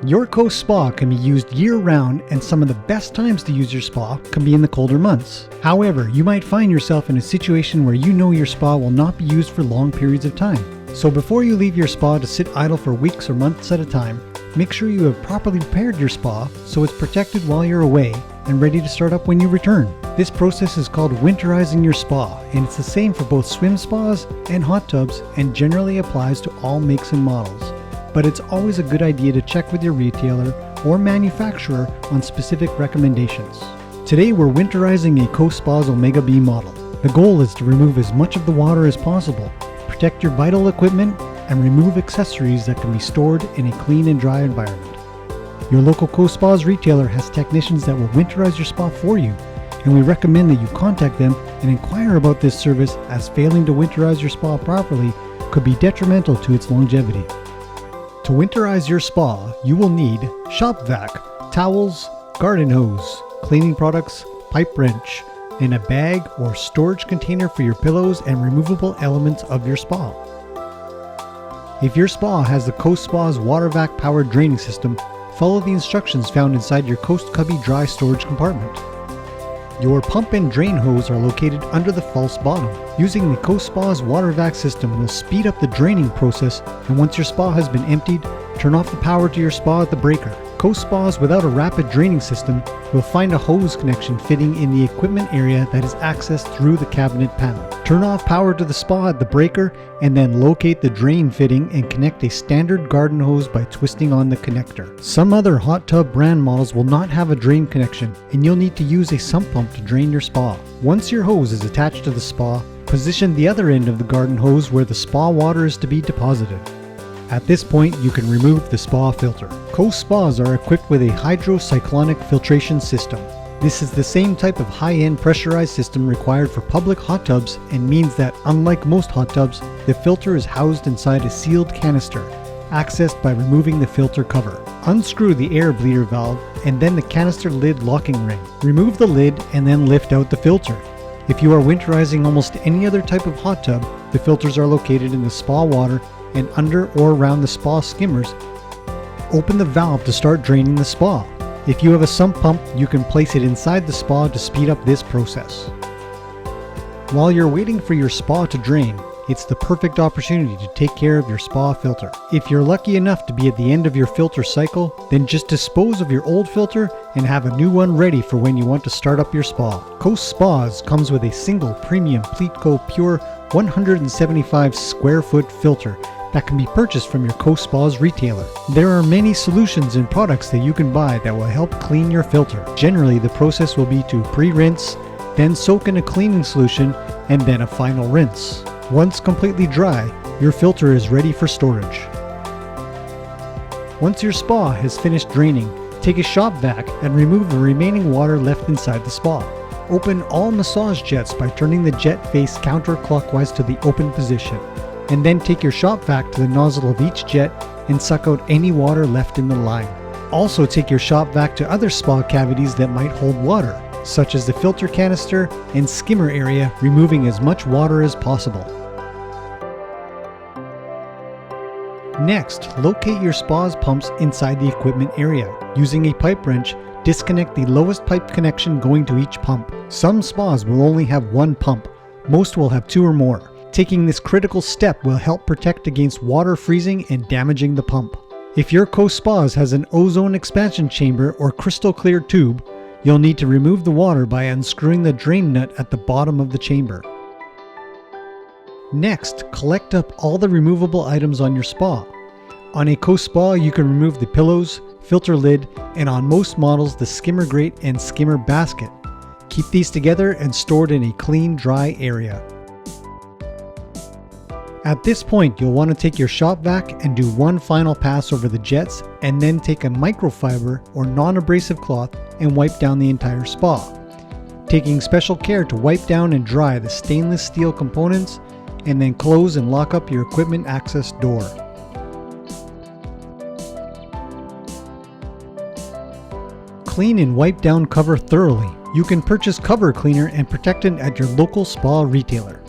Your Coast Spa can be used year-round, and some of the best times to use your spa can be in the colder months. However, you might find yourself in a situation where you know your spa will not be used for long periods of time. So before you leave your spa to sit idle for weeks or months at a time, make sure you have properly prepared your spa so it's protected while you're away and ready to start up when you return. This process is called winterizing your spa, and it's the same for both swim spas and hot tubs and generally applies to all makes and models. But it's always a good idea to check with your retailer or manufacturer on specific recommendations. Today we're winterizing a Coast Spa's Omega B model. The goal is to remove as much of the water as possible, protect your vital equipment, and remove accessories that can be stored in a clean and dry environment. Your local Coast Spa's retailer has technicians that will winterize your spa for you, and we recommend that you contact them and inquire about this service, as failing to winterize your spa properly could be detrimental to its longevity. To winterize your spa, you will need shop vac, towels, garden hose, cleaning products, pipe wrench, and a bag or storage container for your pillows and removable elements of your spa. If your spa has the Coast Spa's water vac powered draining system, follow the instructions found inside your Coast Cubby dry storage compartment. Your pump and drain hose are located under the false bottom. Using the Coast Spa's water vac system will speed up the draining process, and once your spa has been emptied, turn off the power to your spa at the breaker. Coast Spas without a rapid draining system will find a hose connection fitting in the equipment area that is accessed through the cabinet panel. Turn off power to the spa at the breaker and then locate the drain fitting and connect a standard garden hose by twisting on the connector. Some other hot tub brand models will not have a drain connection, and you'll need to use a sump pump to drain your spa. Once your hose is attached to the spa, position the other end of the garden hose where the spa water is to be deposited. At this point, you can remove the spa filter. Coast Spas are equipped with a hydrocyclonic filtration system. This is the same type of high-end pressurized system required for public hot tubs, and means that, unlike most hot tubs, the filter is housed inside a sealed canister, accessed by removing the filter cover. Unscrew the air bleeder valve and then the canister lid locking ring. Remove the lid and then lift out the filter. If you are winterizing almost any other type of hot tub, the filters are located in the spa water and under or around the spa skimmers. Open the valve to start draining the spa. If you have a sump pump, you can place it inside the spa to speed up this process. While you're waiting for your spa to drain, it's the perfect opportunity to take care of your spa filter. If you're lucky enough to be at the end of your filter cycle, then just dispose of your old filter and have a new one ready for when you want to start up your spa. Coast Spas comes with a single premium Pleatco Pure 175 square foot filter that can be purchased from your Coast Spa's retailer. There are many solutions and products that you can buy that will help clean your filter. Generally, the process will be to pre-rinse, then soak in a cleaning solution, and then a final rinse. Once completely dry, your filter is ready for storage. Once your spa has finished draining, take a shop vac and remove the remaining water left inside the spa. Open all massage jets by turning the jet face counterclockwise to the open position, and then take your shop vac to the nozzle of each jet and suck out any water left in the line. Also take your shop vac to other spa cavities that might hold water, such as the filter canister and skimmer area, removing as much water as possible. Next, locate your spa's pumps inside the equipment area. Using a pipe wrench, disconnect the lowest pipe connection going to each pump. Some spas will only have one pump, most will have two or more. Taking this critical step will help protect against water freezing and damaging the pump. If your Coast Spas has an ozone expansion chamber or crystal clear tube, you'll need to remove the water by unscrewing the drain nut at the bottom of the chamber. Next, collect up all the removable items on your spa. On a Coast Spa, you can remove the pillows, filter lid, and on most models, the skimmer grate and skimmer basket. Keep these together and stored in a clean, dry area. At this point, you'll want to take your shop vac and do one final pass over the jets, and then take a microfiber or non-abrasive cloth and wipe down the entire spa, taking special care to wipe down and dry the stainless steel components, and then close and lock up your equipment access door. Clean and wipe down cover thoroughly. You can purchase cover cleaner and protectant at your local spa retailer.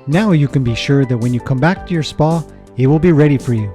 Now you can be sure that when you come back to your spa, it will be ready for you.